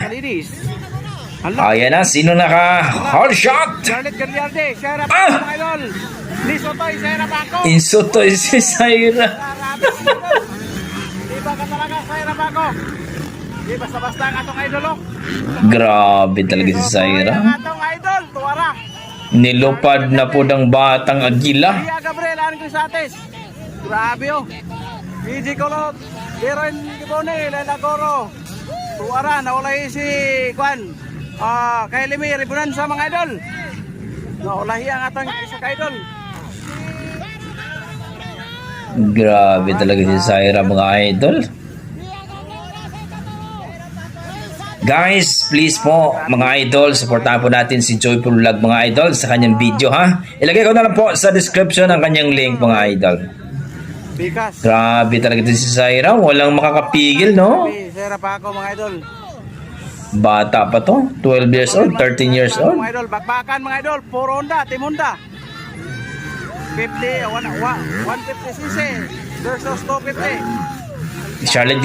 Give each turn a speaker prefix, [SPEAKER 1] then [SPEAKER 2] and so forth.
[SPEAKER 1] Kalinis.
[SPEAKER 2] Ayan na, sino naka-hard shot?
[SPEAKER 1] Charlotte Gagliardi, Sarah Paco, mga idol. Lisotoy, Sarah Paco.
[SPEAKER 2] Insutoy si Zaira.
[SPEAKER 1] Iba ka talaga, Sarah Paco. Di basta-basta ang atong idol, oh.
[SPEAKER 2] Grabe talaga si Zaira.
[SPEAKER 1] Ang atong idol, tuwara.
[SPEAKER 2] Nilupad na po ng batang agila.
[SPEAKER 1] Ria Gabriel, Ann Crisates. Grabe, oh. PG Colot, Heroin Gibone, Lela Goro. Tuwara, naulay si Kwan. Kay Limi, ribunan sa mga idol. Naulahi ang atong isa ka idol.
[SPEAKER 2] Grabe talaga si Zaira, mga idol. Guys, please po mga idol, supportahan po natin si Joyful Vlog mga idol sa kanyang video ha. Ilagay ko na lang po sa description ang kanyang link mga idol.
[SPEAKER 1] Bikas.
[SPEAKER 2] Grabe talaga din si Zaira, walang makakapigil no.
[SPEAKER 1] Sarah Paco mga idol.
[SPEAKER 2] Bata pa to, 12 years old, 13 years old.
[SPEAKER 1] Mga idol, bakbakan mga idol, puro Honda, Team Honda. 150cc versus 250.
[SPEAKER 2] Charlotte